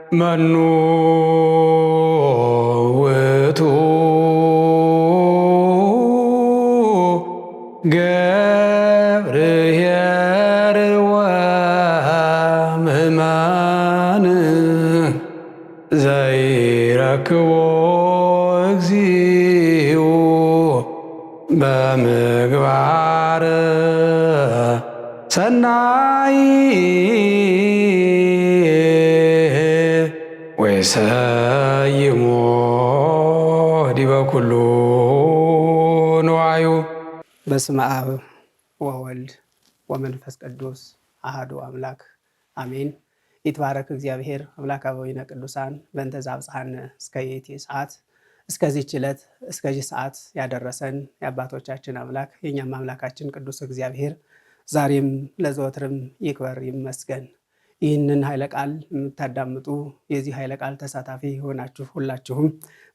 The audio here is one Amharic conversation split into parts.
መኑ ውእቱ ገብርኄር ወምእመን ዘይረክቦ እግዚኡ በምግባር ሰናይ ወይሰይሞ ዲበ ኩሉ ንዋዩ። በስመ አብ ወወልድ ወመንፈስ ቅዱስ አሐዱ አምላክ አሜን። ይትባረክ እግዚአብሔር አምላክ አበዊነ ቅዱሳን በእንተ ዘአብጽሐነ እስከ ይእቲ ሰዓት፣ እስከዚህች ዕለት እስከዚህ ሰዓት ያደረሰን የአባቶቻችን አምላክ የእኛም አምላካችን ቅዱስ እግዚአብሔር ዛሬም ለዘወትርም ይክበር ይመስገን። ይህንን ኃይለ ቃል የምታዳምጡ የዚህ ኃይለ ቃል ተሳታፊ ሆናችሁ ሁላችሁም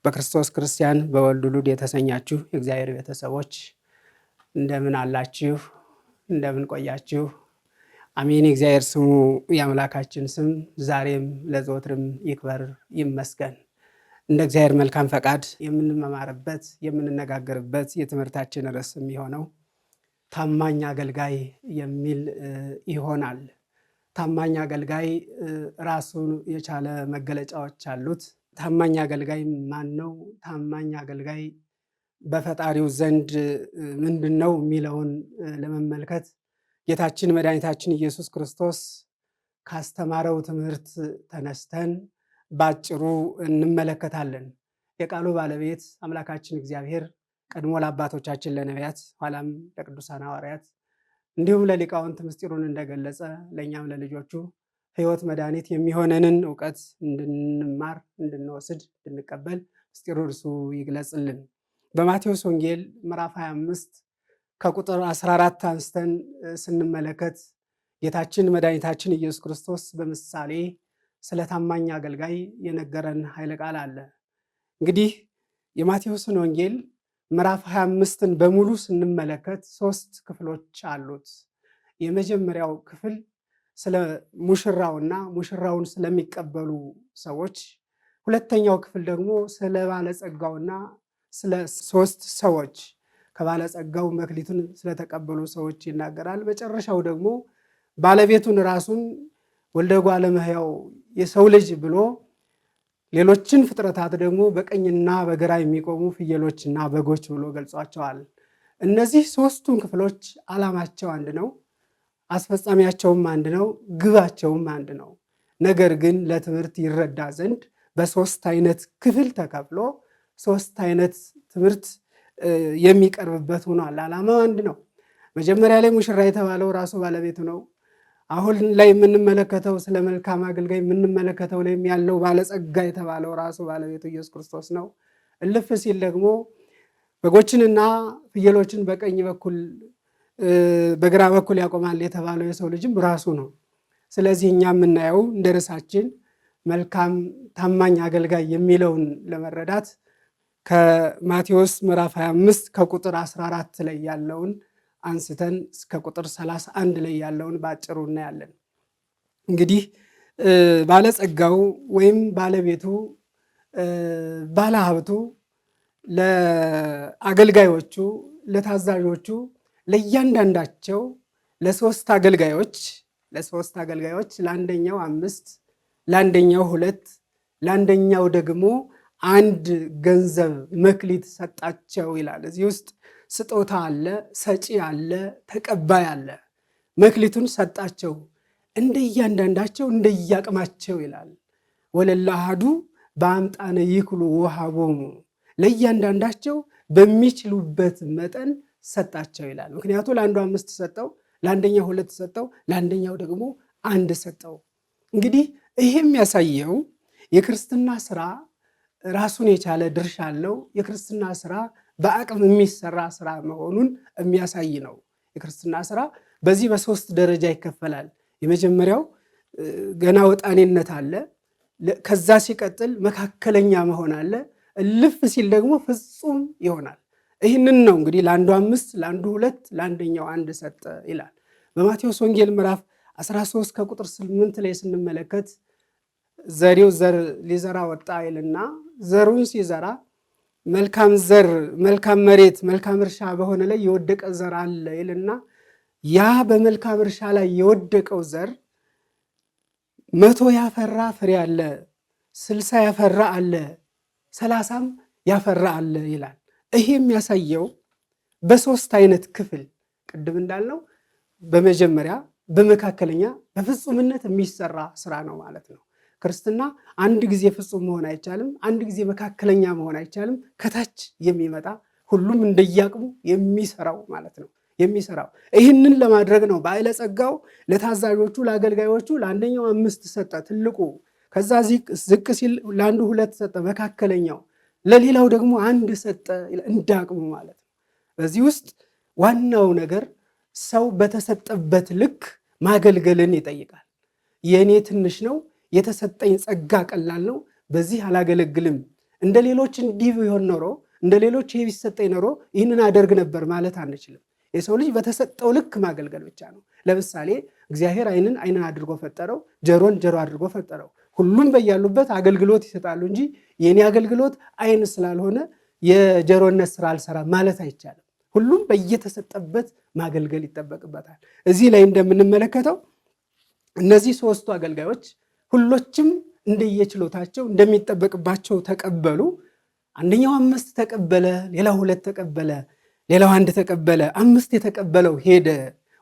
በክርስቶስ ክርስቲያን በወልድ ውሉድ የተሰኛችሁ የእግዚአብሔር ቤተሰቦች እንደምን አላችሁ? እንደምን ቆያችሁ? አሜን። የእግዚአብሔር ስሙ የአምላካችን ስም ዛሬም ለዘወትርም ይክበር ይመስገን። እንደ እግዚአብሔር መልካም ፈቃድ የምንመማርበት የምንነጋገርበት የትምህርታችን ርዕስ የሚሆነው ታማኝ አገልጋይ የሚል ይሆናል። ታማኝ አገልጋይ ራሱን የቻለ መገለጫዎች አሉት። ታማኝ አገልጋይ ማን ነው? ታማኝ አገልጋይ በፈጣሪው ዘንድ ምንድን ነው የሚለውን ለመመልከት ጌታችን መድኃኒታችን ኢየሱስ ክርስቶስ ካስተማረው ትምህርት ተነስተን ባጭሩ እንመለከታለን። የቃሉ ባለቤት አምላካችን እግዚአብሔር ቀድሞ ለአባቶቻችን ለነቢያት ኋላም ለቅዱሳን ሐዋርያት እንዲሁም ለሊቃውንት ምስጢሩን እንደገለጸ ለእኛም ለልጆቹ ሕይወት መድኃኒት የሚሆነንን እውቀት እንድንማር፣ እንድንወስድ፣ እንድንቀበል ምስጢሩ እርሱ ይግለጽልን። በማቴዎስ ወንጌል ምዕራፍ 25 ከቁጥር 14 አንስተን ስንመለከት ጌታችን መድኃኒታችን ኢየሱስ ክርስቶስ በምሳሌ ስለ ታማኝ አገልጋይ የነገረን ኃይለ ቃል አለ። እንግዲህ የማቴዎስን ወንጌል ምዕራፍ 25ን በሙሉ ስንመለከት 3 ክፍሎች አሉት። የመጀመሪያው ክፍል ስለ ሙሽራውና ሙሽራውን ስለሚቀበሉ ሰዎች፣ ሁለተኛው ክፍል ደግሞ ስለ ባለጸጋውና ስለ 3 ሰዎች ከባለጸጋው መክሊቱን ስለተቀበሉ ሰዎች ይናገራል። መጨረሻው ደግሞ ባለቤቱን ራሱን ወልደ እጓለ እመሕያው የሰው ልጅ ብሎ ሌሎችን ፍጥረታት ደግሞ በቀኝና በግራ የሚቆሙ ፍየሎችና በጎች ብሎ ገልጿቸዋል። እነዚህ 3ቱን ክፍሎች ዓላማቸው አንድ ነው፣ አስፈጻሚያቸውም አንድ ነው፣ ግባቸውም አንድ ነው። ነገር ግን ለትምህርት ይረዳ ዘንድ በ3 አይነት ክፍል ተከፍሎ 3 አይነት ትምህርት የሚቀርብበት ሆኗል። ዓላማው አንድ ነው። መጀመሪያ ላይ ሙሽራ የተባለው ራሱ ባለቤቱ ነው። አሁን ላይ የምንመለከተው ስለ መልካም አገልጋይ የምንመለከተው ላይም ያለው ባለጸጋ የተባለው ራሱ ባለቤቱ ኢየሱስ ክርስቶስ ነው። እልፍ ሲል ደግሞ በጎችንና ፍየሎችን በቀኝ በኩል በግራ በኩል ያቆማል የተባለው የሰው ልጅም ራሱ ነው። ስለዚህ እኛ የምናየው እንደ ርዕሳችን መልካም ታማኝ አገልጋይ የሚለውን ለመረዳት ከማቴዎስ ምዕራፍ 25 ከቁጥር 14 ላይ ያለውን አንስተን እስከ ቁጥር 31 ላይ ያለውን ባጭሩ እናያለን። እንግዲህ ባለጸጋው ወይም ባለቤቱ ባለሀብቱ ለአገልጋዮቹ ለታዛዦቹ ለእያንዳንዳቸው ለ3 አገልጋዮች ለአንደኛው 5 ለአንደኛው 2 ለአንደኛው ደግሞ 1 ገንዘብ መክሊት ሰጣቸው ይላል። እዚህ ውስጥ ስጦታ አለ፣ ሰጪ አለ፣ ተቀባይ አለ። መክሊቱን ሰጣቸው እንደያንዳንዳቸው እንደያቅማቸው ይላል። ወለለ አሐዱ በአምጣነ ይክሉ ወሀቦሙ፣ ለእያንዳንዳቸው በሚችሉበት መጠን ሰጣቸው ይላል። ምክንያቱ ለአንዱ 5 ሰጠው፣ ለአንደኛው 2 ሰጠው፣ ለአንደኛው ደግሞ 1 ሰጠው። እንግዲህ ይሄ የሚያሳየው የክርስትና ስራ ራሱን የቻለ ድርሻ አለው። የክርስትና ስራ በአቅም የሚሰራ ስራ መሆኑን የሚያሳይ ነው። የክርስትና ስራ በዚህ በ3 ደረጃ ይከፈላል። የመጀመሪያው ገና ወጣኔነት አለ። ከዛ ሲቀጥል መካከለኛ መሆን አለ። እልፍ ሲል ደግሞ ፍጹም ይሆናል። ይህንን ነው እንግዲህ ለአንዱ 5 ለአንዱ 2 ለአንደኛው 1 ሰጠ ይላል። በማቴዎስ ወንጌል ምዕራፍ 13 ከቁጥር 8 ላይ ስንመለከት ዘሪው ዘር ሊዘራ ወጣ ይልና ዘሩን ሲዘራ መልካም ዘር፣ መልካም መሬት፣ መልካም እርሻ በሆነ ላይ የወደቀ ዘር አለ ይልና ያ በመልካም እርሻ ላይ የወደቀው ዘር 100 ያፈራ ፍሬ አለ፣ 60 ያፈራ አለ፣ 30ም ያፈራ አለ ይላል። ይሄ የሚያሳየው በሶስት አይነት ክፍል ቅድም እንዳልነው በመጀመሪያ በመካከለኛ በፍጹምነት የሚሰራ ስራ ነው ማለት ነው። ክርስትና አንድ ጊዜ ፍጹም መሆን አይቻልም፣ አንድ ጊዜ መካከለኛ መሆን አይቻልም። ከታች የሚመጣ ሁሉም እንደያቅሙ የሚሰራው ማለት ነው የሚሰራው። ይህንን ለማድረግ ነው ባለጸጋው ለታዛዦቹ ለአገልጋዮቹ ለአንደኛው 5 ሰጠ ትልቁ፣ ከዛ ዝቅ ሲል ለአንዱ 2 ሰጠ መካከለኛው፣ ለሌላው ደግሞ 1 ሰጠ እንዳቅሙ ማለት ነው። በዚህ ውስጥ ዋናው ነገር ሰው በተሰጠበት ልክ ማገልገልን ይጠይቃል። የእኔ ትንሽ ነው፣ የተሰጠኝ ጸጋ ቀላል ነው፣ በዚህ አላገለግልም፣ እንደ ሌሎች እንዲህ ቢሆን ኖሮ እንደ ሌሎች ይሄ ቢሰጠኝ ኖሮ ይህንን አደርግ ነበር ማለት አንችልም። የሰው ልጅ በተሰጠው ልክ ማገልገል ብቻ ነው። ለምሳሌ እግዚአብሔር ዓይንን ዓይን አድርጎ ፈጠረው፣ ጆሮን ጆሮ አድርጎ ፈጠረው። ሁሉም በያሉበት አገልግሎት ይሰጣሉ እንጂ የኔ አገልግሎት ዓይን ስላልሆነ የጆሮነት ስራ አልሰራም ማለት አይቻልም። ሁሉም በየተሰጠበት ማገልገል ይጠበቅበታል። እዚህ ላይ እንደምንመለከተው እነዚህ 3ቱ አገልጋዮች ሁሎችም እንደየችሎታቸው እንደሚጠበቅባቸው ተቀበሉ። አንደኛው 5 ተቀበለ፣ ሌላው 2 ተቀበለ፣ ሌላው 1 ተቀበለ። 5 የተቀበለው ሄደ፣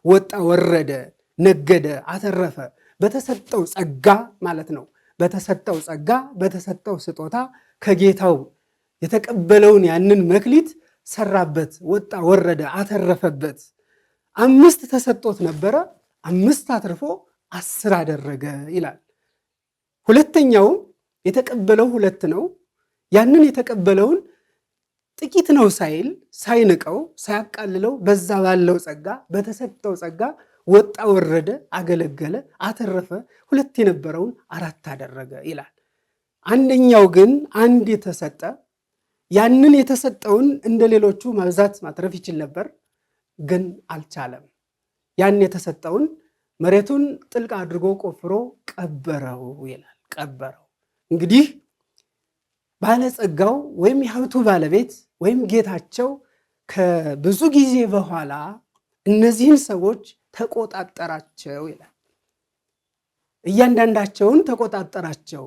ወጣ፣ ወረደ፣ ነገደ፣ አተረፈ። በተሰጠው ጸጋ ማለት ነው። በተሰጠው ጸጋ በተሰጠው ስጦታ ከጌታው የተቀበለውን ያንን መክሊት ሰራበት፣ ወጣ፣ ወረደ፣ አተረፈበት። 5 ተሰጦት ነበረ፣ 5 አትርፎ 10 አደረገ ይላል። ሁለተኛው የተቀበለው 2 ነው። ያንን የተቀበለውን ጥቂት ነው ሳይል ሳይንቀው ሳያቃልለው በዛ ባለው ጸጋ በተሰጠው ጸጋ ወጣ፣ ወረደ፣ አገለገለ፣ አተረፈ። 2 የነበረውን 4 አደረገ ይላል። አንደኛው ግን 1 የተሰጠ ያንን የተሰጠውን እንደ ሌሎቹ ማብዛት ማትረፍ ይችል ነበር፣ ግን አልቻለም። ያን የተሰጠውን መሬቱን ጥልቅ አድርጎ ቆፍሮ ቀበረው ይላል። ቀበረው። እንግዲህ ባለጸጋው ወይም የሀብቱ ባለቤት ወይም ጌታቸው ከብዙ ጊዜ በኋላ እነዚህን ሰዎች ተቆጣጠራቸው ይላል። እያንዳንዳቸውን ተቆጣጠራቸው።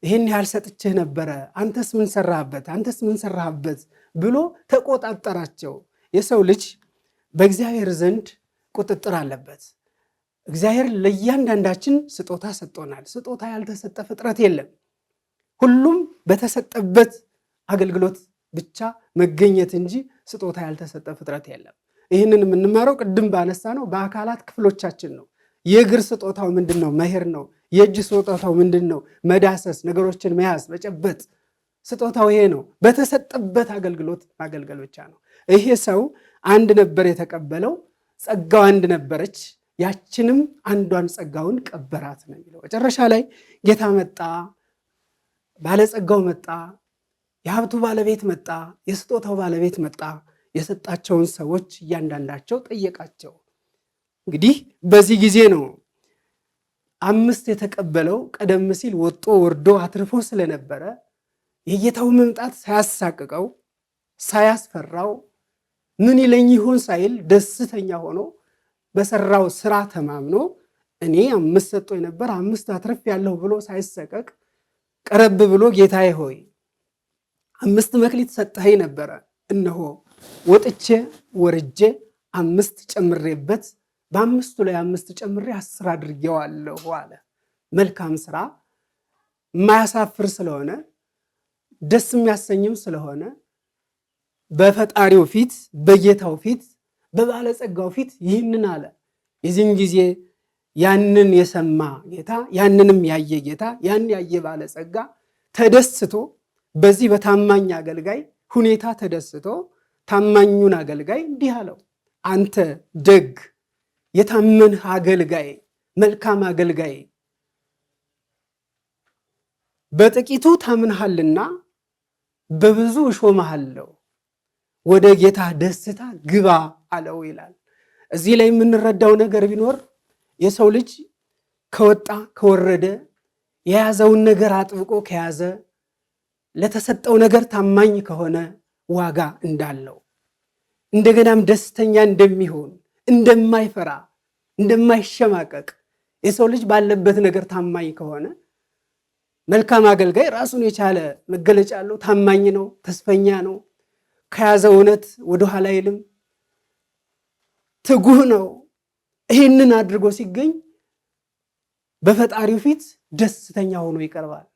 ይህን ያህል ሰጥቼህ ነበረ፣ አንተስ ምን ሰራህበት? አንተስ ምን ሰራህበት ብሎ ተቆጣጠራቸው። የሰው ልጅ በእግዚአብሔር ዘንድ ቁጥጥር አለበት። እግዚአብሔር ለእያንዳንዳችን ስጦታ ሰጥቶናል። ስጦታ ያልተሰጠ ፍጥረት የለም። ሁሉም በተሰጠበት አገልግሎት ብቻ መገኘት እንጂ ስጦታ ያልተሰጠ ፍጥረት የለም። ይህንን የምንማረው ቅድም ባነሳ ነው በአካላት ክፍሎቻችን ነው። የእግር ስጦታው ምንድን ነው? መሄድ ነው። የእጅ ስጦታው ምንድን ነው? መዳሰስ፣ ነገሮችን መያዝ፣ መጨበጥ። ስጦታው ይሄ ነው። በተሰጠበት አገልግሎት ማገልገል ብቻ ነው። ይሄ ሰው 1 ነበር የተቀበለው፣ ጸጋው 1 ነበረች። ያችንም አንዷን ጸጋውን ቀበራት ነው የሚለው። መጨረሻ ላይ ጌታ መጣ፣ ባለጸጋው መጣ፣ የሀብቱ ባለቤት መጣ፣ የስጦታው ባለቤት መጣ። የሰጣቸውን ሰዎች እያንዳንዳቸው ጠየቃቸው። እንግዲህ በዚህ ጊዜ ነው 5 የተቀበለው ቀደም ሲል ወጦ ወርዶ አትርፎ ስለነበረ የጌታው መምጣት ሳያሳቅቀው ሳያስፈራው ምን ይለኝ ይሆን ሳይል ደስተኛ ሆኖ በሰራው ስራ ተማምኖ እኔ 5 ሰጥቶኝ ነበር 5 አትርፍ ያለሁ ብሎ ሳይሰቀቅ ቀረብ ብሎ ጌታዬ ሆይ 5 መክሊት ሰጠኸኝ ነበረ፣ እነሆ ወጥቼ ወርጄ 5 ጨምሬበት በ5ቱ ላይ 5 ጨምሬ 10 አድርጌዋለሁ አለ። መልካም ስራ የማያሳፍር ስለሆነ ደስ የሚያሰኝም ስለሆነ በፈጣሪው ፊት በጌታው ፊት በባለጸጋው ፊት ይህንን አለ። የዚህን ጊዜ ያንን የሰማ ጌታ ያንንም ያየ ጌታ ያን ያየ ባለጸጋ ተደስቶ በዚህ በታማኝ አገልጋይ ሁኔታ ተደስቶ ታማኙን አገልጋይ እንዲህ አለው፣ አንተ ደግ የታመንህ አገልጋይ፣ መልካም አገልጋይ፣ በጥቂቱ ታምንሃልና በብዙ እሾምሃለሁ፣ ወደ ጌታ ደስታ ግባ አለው ይላል። እዚህ ላይ የምንረዳው ነገር ቢኖር የሰው ልጅ ከወጣ ከወረደ የያዘውን ነገር አጥብቆ ከያዘ ለተሰጠው ነገር ታማኝ ከሆነ ዋጋ እንዳለው እንደገናም ደስተኛ እንደሚሆን እንደማይፈራ እንደማይሸማቀቅ የሰው ልጅ ባለበት ነገር ታማኝ ከሆነ መልካም አገልጋይ ራሱን የቻለ መገለጫ አለው። ታማኝ ነው፣ ተስፈኛ ነው፣ ከያዘው እውነት ወደኋላ አይልም፣ ትጉህ ነው። ይህንን አድርጎ ሲገኝ በፈጣሪው ፊት ደስተኛ ሆኖ ይቀርባል።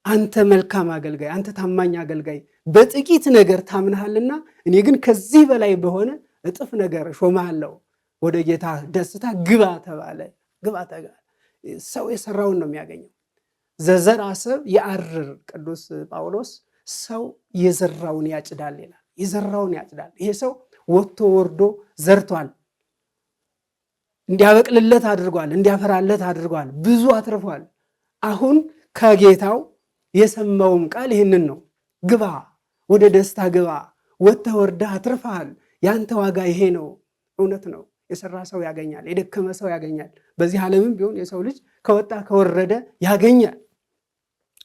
አንተ መልካም አገልጋይ፣ አንተ ታማኝ አገልጋይ በጥቂት ነገር ታምናሃልና እኔ ግን ከዚህ በላይ በሆነ እጥፍ ነገር ሾማለሁ፣ ወደ ጌታ ደስታ ግባ ተባለ። ግባ ተባለ። ሰው የሰራውን ነው የሚያገኘው። ዘዘርአ ሰብእ የአርር ቅዱስ ጳውሎስ ሰው የዘራውን ያጭዳል ይላል። የዘራውን ያጭዳል። ይሄ ሰው ወጥቶ ወርዶ ዘርቷል፣ እንዲያበቅልለት አድርጓል፣ እንዲያፈራለት አድርጓል፣ ብዙ አትርፏል። አሁን ከጌታው የሰማውም ቃል ይህንን ነው። ግባ፣ ወደ ደስታ ግባ፣ ወጥተህ ወርደህ አትርፈሃል፣ ያንተ ዋጋ ይሄ ነው። እውነት ነው። የሰራ ሰው ያገኛል፣ የደከመ ሰው ያገኛል። በዚህ ዓለምም ቢሆን የሰው ልጅ ከወጣ ከወረደ ያገኛል።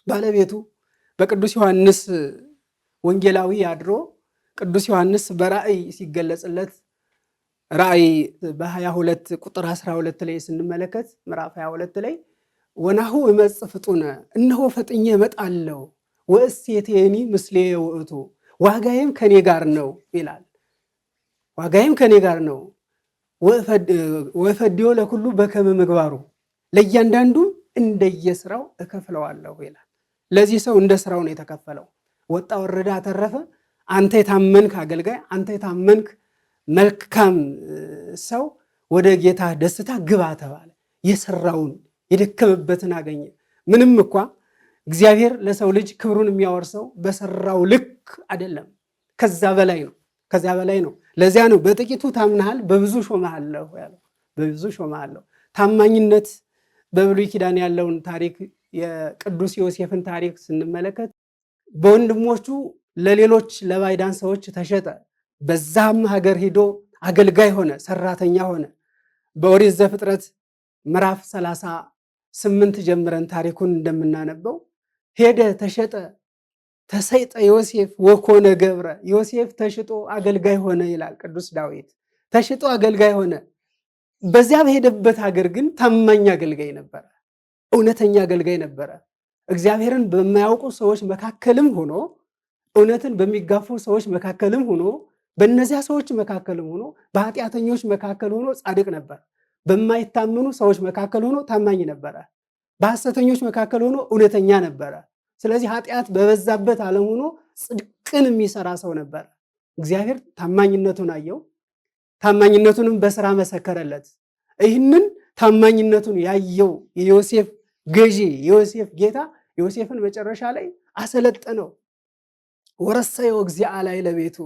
ባለቤቱ በቅዱስ ዮሐንስ ወንጌላዊ አድሮ ቅዱስ ዮሐንስ በራእይ ሲገለጽለት ራእይ በ22 ቁጥር 12 ላይ ስንመለከት ምዕራፍ 22 ላይ ወናሁ እመጽእ ፍጡነ እነሆ ፈጥኜ እመጣለሁ ወእሴቴኒ ምስሌየ ውእቱ ዋጋዬም ከኔ ጋር ነው ይላል። ዋጋዬም ከኔ ጋር ነው ወፈዲዮ ለኩሉ በከመ ምግባሩ ለእያንዳንዱም እንደየስራው እከፍለዋለሁ ይላል። ለዚህ ሰው እንደ ስራው ነው የተከፈለው። ወጣ ወረደ አተረፈ። አንተ የታመንክ አገልጋይ፣ አንተ የታመንክ መልካም ሰው ወደ ጌታ ደስታ ግባ ተባለ። የሰራውን የደከመበትን አገኘ። ምንም እንኳ እግዚአብሔር ለሰው ልጅ ክብሩን የሚያወርሰው በሰራው ልክ አይደለም፣ ከዛ በላይ ነው። ከዚያ በላይ ነው። ለዚያ ነው በጥቂቱ ታምናሃል በብዙ ሾመሃለሁ ያለው። በብዙ ሾመሃለሁ። ታማኝነት በብሉይ ኪዳን ያለውን ታሪክ የቅዱስ ዮሴፍን ታሪክ ስንመለከት በወንድሞቹ ለሌሎች ለባይዳን ሰዎች ተሸጠ። በዛም ሀገር ሂዶ አገልጋይ ሆነ፣ ሰራተኛ ሆነ። በኦሪት ዘፍጥረት ምዕራፍ 38 ጀምረን ታሪኩን እንደምናነበው ሄደ፣ ተሸጠ፣ ተሰይጠ ዮሴፍ ወኮነ ገብረ ዮሴፍ ተሽጦ አገልጋይ ሆነ ይላል ቅዱስ ዳዊት። ተሽጦ አገልጋይ ሆነ። በዚያ በሄደበት ሀገር ግን ታማኝ አገልጋይ ነበረ፣ እውነተኛ አገልጋይ ነበረ። እግዚአብሔርን በማያውቁ ሰዎች መካከልም ሆኖ እውነትን በሚጋፉ ሰዎች መካከልም ሆኖ በእነዚያ ሰዎች መካከልም ሆኖ በኃጢአተኞች መካከል ሆኖ ጻድቅ ነበር። በማይታመኑ ሰዎች መካከል ሆኖ ታማኝ ነበረ። በሐሰተኞች መካከል ሆኖ እውነተኛ ነበረ። ስለዚህ ኃጢአት በበዛበት ዓለም ሆኖ ጽድቅን የሚሰራ ሰው ነበር። እግዚአብሔር ታማኝነቱን አየው፣ ታማኝነቱንም በስራ መሰከረለት። ይህንን ታማኝነቱን ያየው የዮሴፍ ገዢ የዮሴፍ ጌታ ዮሴፍን መጨረሻ ላይ አሰለጠነው። ወረሰየው እግዚአ ላይ ለቤቱ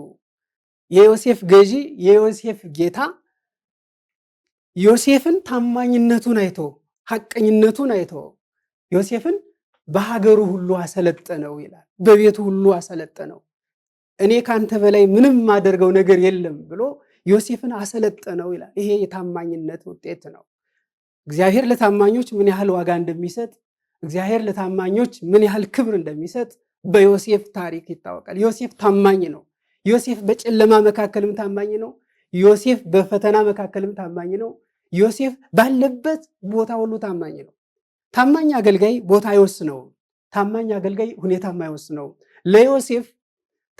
የዮሴፍ ገዢ የዮሴፍ ጌታ ዮሴፍን ታማኝነቱን አይቶ ሐቀኝነቱን አይቶ ዮሴፍን በሀገሩ ሁሉ አሰለጠነው ይላል። በቤቱ ሁሉ አሰለጠነው። እኔ ካንተ በላይ ምንም ማደርገው ነገር የለም ብሎ ዮሴፍን አሰለጠነው ይላል። ይሄ የታማኝነት ውጤት ነው። እግዚአብሔር ለታማኞች ምን ያህል ዋጋ እንደሚሰጥ፣ እግዚአብሔር ለታማኞች ምን ያህል ክብር እንደሚሰጥ በዮሴፍ ታሪክ ይታወቃል። ዮሴፍ ታማኝ ነው። ዮሴፍ በጨለማ መካከልም ታማኝ ነው። ዮሴፍ በፈተና መካከልም ታማኝ ነው። ዮሴፍ ባለበት ቦታ ሁሉ ታማኝ ነው። ታማኝ አገልጋይ ቦታ አይወስነውም። ታማኝ አገልጋይ ሁኔታም አይወስነውም። ለዮሴፍ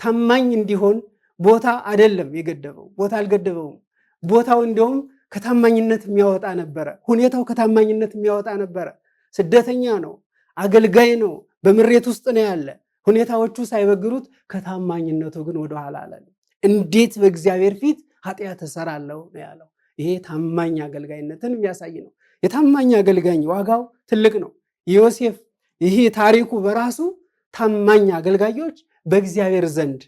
ታማኝ እንዲሆን ቦታ አይደለም የገደበው፣ ቦታ አልገደበውም። ቦታው እንዲሁም ከታማኝነት የሚያወጣ ነበረ። ሁኔታው ከታማኝነት የሚያወጣ ነበረ። ስደተኛ ነው፣ አገልጋይ ነው፣ በምሬት ውስጥ ነው ያለ። ሁኔታዎቹ ሳይበግሩት ከታማኝነቱ ግን ወደኋላ አላለ። እንዴት በእግዚአብሔር ፊት ኃጢአት እሰራለሁ ነው ያለው። ይሄ ታማኝ አገልጋይነትን የሚያሳይ ነው። የታማኝ አገልጋይ ዋጋው ትልቅ ነው። ዮሴፍ ይሄ ታሪኩ በራሱ ታማኝ አገልጋዮች በእግዚአብሔር ዘንድ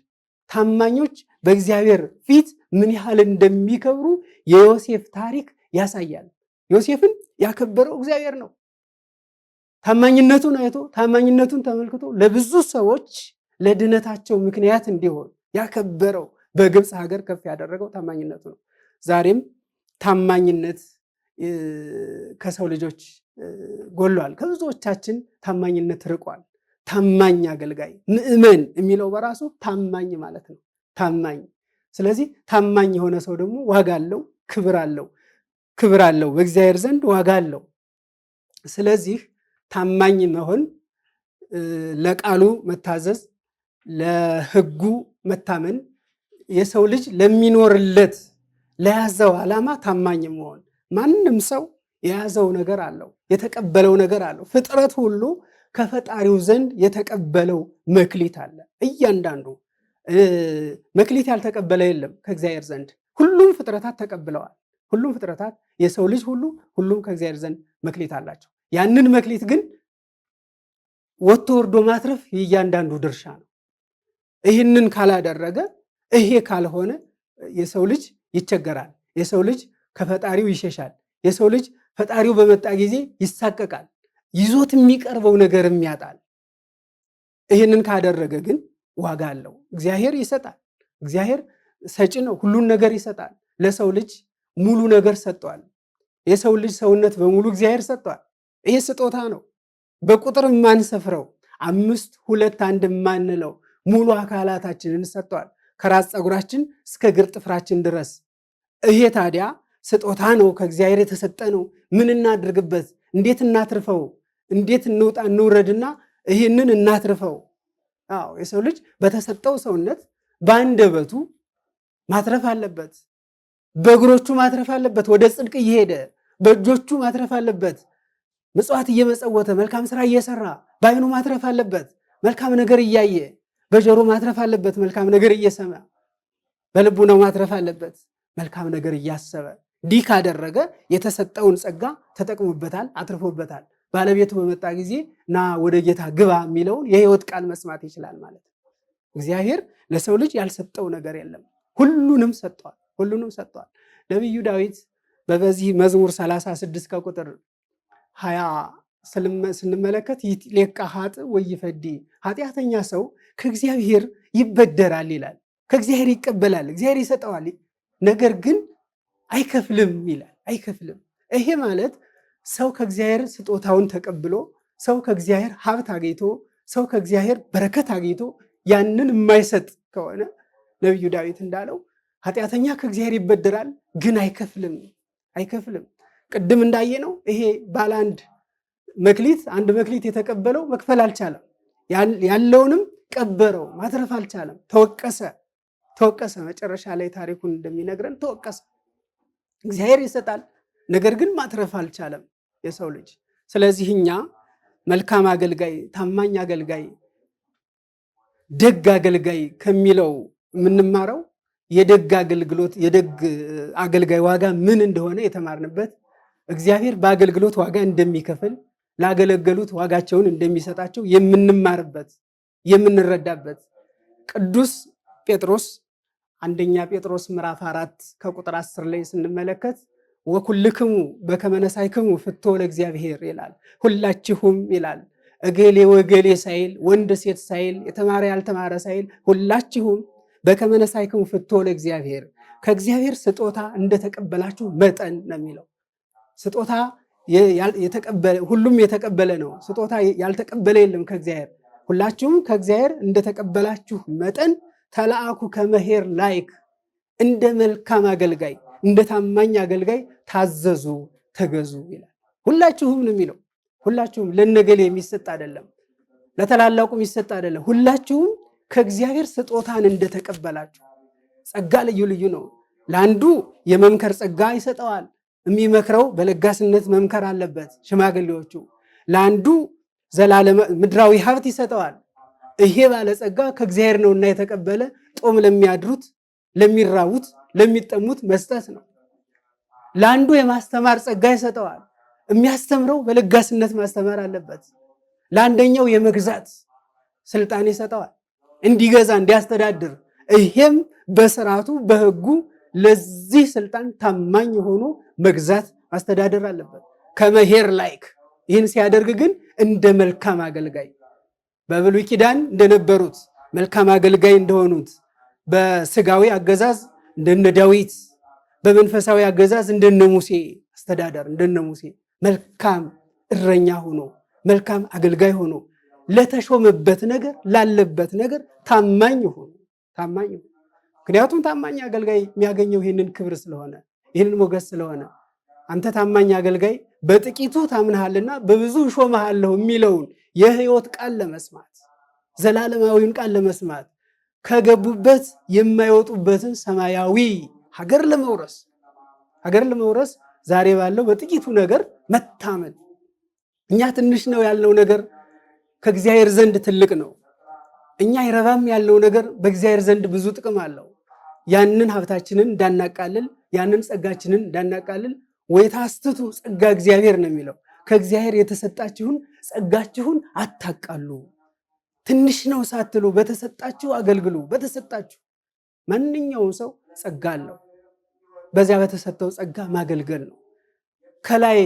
ታማኞች በእግዚአብሔር ፊት ምን ያህል እንደሚከብሩ የዮሴፍ ታሪክ ያሳያል። ዮሴፍን ያከበረው እግዚአብሔር ነው። ታማኝነቱን አይቶ ታማኝነቱን ተመልክቶ ለብዙ ሰዎች ለድነታቸው ምክንያት እንዲሆን ያከበረው በግብፅ ሀገር ከፍ ያደረገው ታማኝነቱ ነው። ዛሬም ታማኝነት ከሰው ልጆች ጎሏል። ከብዙዎቻችን ታማኝነት ርቋል። ታማኝ አገልጋይ ምእመን የሚለው በራሱ ታማኝ ማለት ነው። ታማኝ። ስለዚህ ታማኝ የሆነ ሰው ደግሞ ዋጋ አለው፣ ክብር አለው። ክብር አለው በእግዚአብሔር ዘንድ ዋጋ አለው። ስለዚህ ታማኝ መሆን፣ ለቃሉ መታዘዝ፣ ለሕጉ መታመን፣ የሰው ልጅ ለሚኖርለት ለያዘው ዓላማ ታማኝ መሆን። ማንም ሰው የያዘው ነገር አለው፣ የተቀበለው ነገር አለው። ፍጥረት ሁሉ ከፈጣሪው ዘንድ የተቀበለው መክሊት አለ። እያንዳንዱ መክሊት ያልተቀበለ የለም ከእግዚአብሔር ዘንድ። ሁሉም ፍጥረታት ተቀብለዋል። ሁሉም ፍጥረታት የሰው ልጅ ሁሉም ከእግዚአብሔር ዘንድ መክሊት አላቸው። ያንን መክሊት ግን ወጥቶ ወርዶ ማትረፍ የእያንዳንዱ ድርሻ ነው። ይህንን ካላደረገ፣ ይሄ ካልሆነ የሰው ልጅ ይቸገራል። የሰው ልጅ ከፈጣሪው ይሸሻል። የሰው ልጅ ፈጣሪው በመጣ ጊዜ ይሳቀቃል። ይዞት የሚቀርበው ነገርም ያጣል። ይህንን ካደረገ ግን ዋጋ አለው። እግዚአብሔር ይሰጣል። እግዚአብሔር ሰጪ ነው። ሁሉን ነገር ይሰጣል። ለሰው ልጅ ሙሉ ነገር ሰጥቷል። የሰው ልጅ ሰውነት በሙሉ እግዚአብሔር ሰጥቷል። ይሄ ስጦታ ነው። በቁጥር የማንሰፍረው 5 2 1 የማንለው ሙሉ አካላታችንን ሰጥቷል። ከራስ ፀጉራችን እስከ እግር ጥፍራችን ድረስ። ይሄ ታዲያ ስጦታ ነው፣ ከእግዚአብሔር የተሰጠ ነው። ምን እናድርግበት? እንዴት እናትርፈው? እንዴት እንውጣ እንውረድና ይህንን እናትርፈው? አዎ የሰው ልጅ በተሰጠው ሰውነት በአንደበቱ ማትረፍ አለበት። በእግሮቹ ማትረፍ አለበት። ወደ ጽድቅ እየሄደ በእጆቹ ማትረፍ አለበት። ምጽዋት እየመጸወተ መልካም ስራ እየሰራ በዓይኑ ማትረፍ አለበት። መልካም ነገር እያየ በጆሮ ማትረፍ አለበት። መልካም ነገር እየሰማ በልቡናው ማትረፍ አለበት። መልካም ነገር እያሰበ ዲህ ካደረገ የተሰጠውን ጸጋ ተጠቅሞበታል፣ አትርፎበታል። ባለቤቱ በመጣ ጊዜ ና ወደ ጌታ ግባ የሚለውን የሕይወት ቃል መስማት ይችላል ማለት ነው። እግዚአብሔር ለሰው ልጅ ያልሰጠው ነገር የለም። ሁሉንም ሰጥቷል። ሁሉንም ሰጥቷል። ነቢዩ ዳዊት በዚህ መዝሙር 36 ከቁጥር 20 ስንመለከት ይትሌቃ ኃጥእ ወይፈዲ፣ ኃጢአተኛ ሰው ከእግዚአብሔር ይበደራል ይላል። ከእግዚአብሔር ይቀበላል፣ እግዚአብሔር ይሰጠዋል፣ ነገር ግን አይከፍልም ይላል። አይከፍልም። ይሄ ማለት ሰው ከእግዚአብሔር ስጦታውን ተቀብሎ፣ ሰው ከእግዚአብሔር ሀብት አግኝቶ፣ ሰው ከእግዚአብሔር በረከት አግኝቶ ያንን የማይሰጥ ከሆነ ነቢዩ ዳዊት እንዳለው ኃጢአተኛ ከእግዚአብሔር ይበደራል፣ ግን አይከፍልም። አይከፍልም። ቅድም እንዳየነው ይሄ ባለ አንድ መክሊት የተቀበለው መክፈል አልቻለም። ያለውንም ቀበረው፣ ማትረፍ አልቻለም። ተወቀሰ። መጨረሻ ላይ ታሪኩን እንደሚነግረን ተወቀሰ። እግዚአብሔር ይሰጣል፣ ነገር ግን ማትረፍ አልቻለም የሰው ልጅ። ስለዚህ እኛ መልካም አገልጋይ፣ ታማኝ አገልጋይ፣ ደግ አገልጋይ ከሚለው የምንማረው የደግ አገልጋይ ዋጋ ምን እንደሆነ የተማርንበት፣ እግዚአብሔር በአገልግሎት ዋጋ እንደሚከፍል፣ ላገለገሉት ዋጋቸውን እንደሚሰጣቸው የምንማርበት የምንረዳበት። ቅዱስ ጴጥሮስ አንደኛ ጴጥሮስ ምዕራፍ 4 ከቁጥር 10 ላይ ስንመለከት ወኩልክሙ በከመ ነሣእክሙ ፍትወ ለእግዚአብሔር ይላል። ሁላችሁም ይላል፣ እገሌ ወገሌ ሳይል፣ ወንድ ሴት ሳይል፣ የተማረ ያልተማረ ሳይል፣ ሁላችሁም በከመ ነሣእክሙ ፍትወ ለእግዚአብሔር፣ ከእግዚአብሔር ስጦታ እንደተቀበላችሁ መጠን ነው የሚለው። ስጦታ ሁሉም የተቀበለ ነው። ስጦታ ያልተቀበለ የለም ከእግዚአብሔር። ሁላችሁም ከእግዚአብሔር እንደተቀበላችሁ መጠን ተለአኩ ከመሄር ላይክ፣ እንደ መልካም አገልጋይ፣ እንደ ታማኝ አገልጋይ ታዘዙ፣ ተገዙ ይላል። ሁላችሁም ነው የሚለው። ሁላችሁም ለነገሌ የሚሰጥ አይደለም፣ ለተላላቁ የሚሰጥ አይደለም። ሁላችሁም ከእግዚአብሔር ስጦታን እንደተቀበላችሁ። ጸጋ ልዩ ልዩ ነው። ለአንዱ የመምከር ጸጋ ይሰጠዋል። የሚመክረው በለጋስነት መምከር አለበት ሽማግሌዎቹ። ለአንዱ ዘላለም ምድራዊ ሀብት ይሰጠዋል። ይሄ ባለጸጋ ከእግዚአብሔር ነውና የተቀበለ ጦም ለሚያድሩት፣ ለሚራቡት፣ ለሚጠሙት መስጠት ነው። ለአንዱ የማስተማር ጸጋ ይሰጠዋል። የሚያስተምረው በለጋስነት ማስተማር አለበት። ለአንደኛው የመግዛት ስልጣን ይሰጠዋል፣ እንዲገዛ እንዲያስተዳድር። ይሄም በስርዓቱ በሕጉ ለዚህ ስልጣን ታማኝ ሆኖ መግዛት ማስተዳደር አለበት። ከመሄር ላይክ። ይህን ሲያደርግ ግን እንደ መልካም አገልጋይ በብሉይ ኪዳን እንደነበሩት መልካም አገልጋይ እንደሆኑት፣ በስጋዊ አገዛዝ እንደነ ዳዊት፣ በመንፈሳዊ አገዛዝ እንደነ ሙሴ አስተዳደር እንደነ ሙሴ መልካም እረኛ ሆኖ መልካም አገልጋይ ሆኖ ለተሾመበት ነገር ላለበት ነገር ታማኝ ሆኖ ምክንያቱም ታማኝ አገልጋይ የሚያገኘው ይህንን ክብር ስለሆነ ይህንን ሞገስ ስለሆነ አንተ ታማኝ አገልጋይ በጥቂቱ ታምነሃልና በብዙ እሾምሃለሁ የሚለውን የሕይወት ቃል ለመስማት ዘላለማዊውን ቃል ለመስማት ከገቡበት የማይወጡበትን ሰማያዊ ሀገር ለመውረስ ዛሬ ባለው በጥቂቱ ነገር መታመን። እኛ ትንሽ ነው ያልነው ነገር ከእግዚአብሔር ዘንድ ትልቅ ነው። እኛ አይረባም ያልነው ነገር በእግዚአብሔር ዘንድ ብዙ ጥቅም አለው። ያንን ሀብታችንን እንዳናቃልል፣ ያንን ጸጋችንን እንዳናቃልል ወይታስትቱ ጸጋ እግዚአብሔር ነው የሚለው። ከእግዚአብሔር የተሰጣችሁን ጸጋችሁን አታቃሉ። ትንሽ ነው ሳትሉ በተሰጣችሁ አገልግሉ። በተሰጣችሁ ማንኛውም ሰው ጸጋ አለው። በዚያ በተሰጠው ጸጋ ማገልገል ነው። ከላይ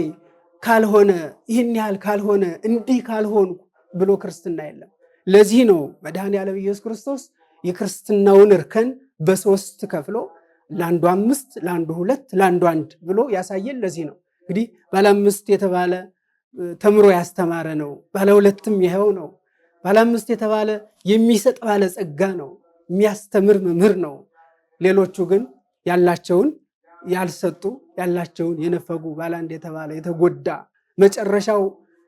ካልሆነ ይህን ያህል ካልሆነ እንዲህ ካልሆኑ ብሎ ክርስትና የለም። ለዚህ ነው መድኃኔዓለም ኢየሱስ ክርስቶስ የክርስትናውን እርከን በሶስት ከፍሎ ለአንዱ 5 ለአንዱ 2 ለአንዱ 1 ብሎ ያሳየን ለዚህ ነው። እንግዲህ ባለ 5 የተባለ ተምሮ ያስተማረ ነው። ባለ 2ም ይሄው ነው። ባለ 5 የተባለ የሚሰጥ ባለ ጸጋ ነው፣ የሚያስተምር መምህር ነው። ሌሎቹ ግን ያላቸውን ያልሰጡ ያላቸውን የነፈጉ ባለ 1 የተባለ የተጎዳ መጨረሻው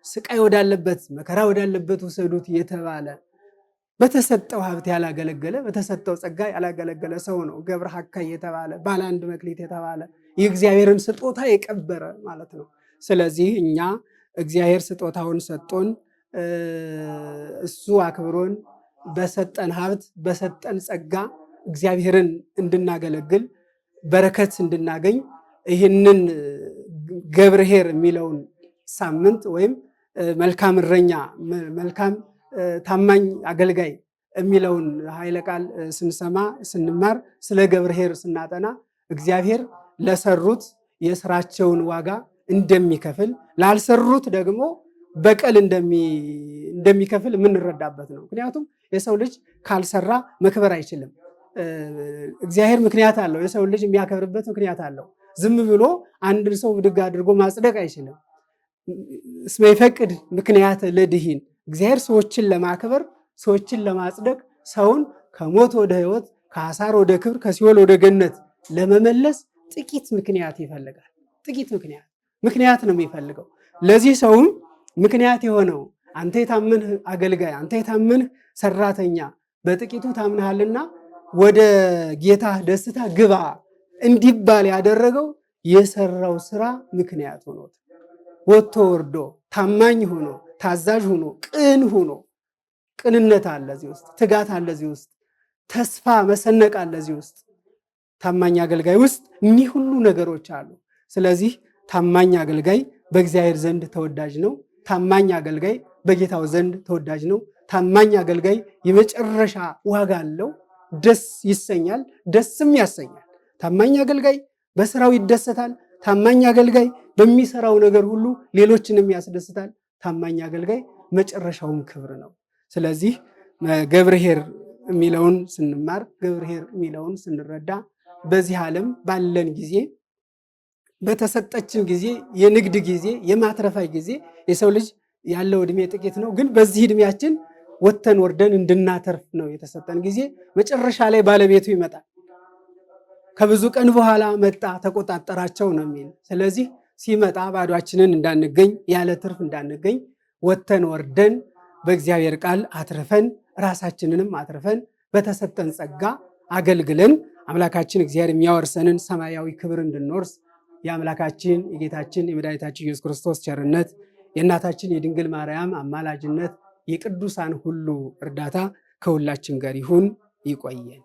ስቃይ ወዳለበት መከራ ወዳለበት ውሰዱት የተባለ በተሰጠው ሀብት ያላገለገለ በተሰጠው ጸጋ ያላገለገለ ሰው ነው። ገብረ ሐካይ የተባለ ባለ 1 መክሊት የተባለ የእግዚአብሔርን ስጦታ የቀበረ ማለት ነው። ስለዚህ እኛ እግዚአብሔር ስጦታውን ሰጥቶን እሱ አክብሮን በሰጠን ሀብት በሰጠን ጸጋ እግዚአብሔርን እንድናገለግል በረከት እንድናገኝ ይህንን ገብርኄር የሚለውን ሳምንት ወይም መልካም እረኛ መልካም ታማኝ አገልጋይ የሚለውን ኃይለ ቃል ስንሰማ ስንማር ስለ ገብርኄር ስናጠና እግዚአብሔር ለሰሩት የስራቸውን ዋጋ እንደሚከፍል ላልሰሩት ደግሞ በቀል እንደሚከፍል የምንረዳበት ነው። ምክንያቱም የሰው ልጅ ካልሰራ መክበር አይችልም። እግዚአብሔር ምክንያት አለው። የሰው ልጅ የሚያከብርበት ምክንያት አለው። ዝም ብሎ አንድን ሰው ብድግ አድርጎ ማጽደቅ አይችልም። እስመ ይፈቅድ ምክንያት ለድኂን እግዚአብሔር ሰዎችን ለማክበር ሰዎችን ለማጽደቅ ሰውን ከሞት ወደ ሕይወት ከአሳር ወደ ክብር ከሲኦል ወደ ገነት ለመመለስ ጥቂት ምክንያት ይፈልጋል። ጥቂት ምክንያት ነው የሚፈልገው። ለዚህ ሰውም ምክንያት የሆነው አንተ የታመንህ አገልጋይ አንተ የታመንህ ሰራተኛ በጥቂቱ ታምነሃልና ወደ ጌታ ደስታ ግባ እንዲባል ያደረገው የሰራው ስራ ምክንያት ሆኖት ወጥቶ ወርዶ ታማኝ ሆኖ ታዛዥ ሆኖ ቅን ሆኖ ቅንነት አለ እዚህ ውስጥ፣ ትጋት አለ እዚህ ውስጥ፣ ተስፋ መሰነቅ አለ እዚህ ውስጥ። ታማኝ አገልጋይ ውስጥ እኒህ ሁሉ ነገሮች አሉ። ስለዚህ ታማኝ አገልጋይ በእግዚአብሔር ዘንድ ተወዳጅ ነው። ታማኝ አገልጋይ በጌታው ዘንድ ተወዳጅ ነው። ታማኝ አገልጋይ የመጨረሻ ዋጋ አለው። ደስ ይሰኛል፣ ደስም ያሰኛል። ታማኝ አገልጋይ በስራው ይደሰታል። ታማኝ አገልጋይ በሚሰራው ነገር ሁሉ ሌሎችንም ያስደስታል። ታማኝ አገልጋይ መጨረሻውም ክብር ነው። ስለዚህ ገብርኄር የሚለውን ስንማር ገብርኄር የሚለውን ስንረዳ በዚህ ዓለም ባለን ጊዜ በተሰጠችን ጊዜ የንግድ ጊዜ የማትረፋይ ጊዜ የሰው ልጅ ያለው ዕድሜ ጥቂት ነው። ግን በዚህ ዕድሜያችን ወጥተን ወርደን እንድናተርፍ ነው የተሰጠን ጊዜ። መጨረሻ ላይ ባለቤቱ ይመጣል። ከብዙ ቀን በኋላ መጣ ተቆጣጠራቸው ነው የሚል። ስለዚህ ሲመጣ ባዷችንን እንዳንገኝ ያለ ትርፍ እንዳንገኝ ወጥተን ወርደን በእግዚአብሔር ቃል አትርፈን ራሳችንንም አትርፈን በተሰጠን ጸጋ አገልግለን አምላካችን እግዚአብሔር የሚያወርሰንን ሰማያዊ ክብር እንድንወርስ የአምላካችን የጌታችን የመድኃኒታችን ኢየሱስ ክርስቶስ ቸርነት የእናታችን የድንግል ማርያም አማላጅነት የቅዱሳን ሁሉ እርዳታ ከሁላችን ጋር ይሁን። ይቆየን።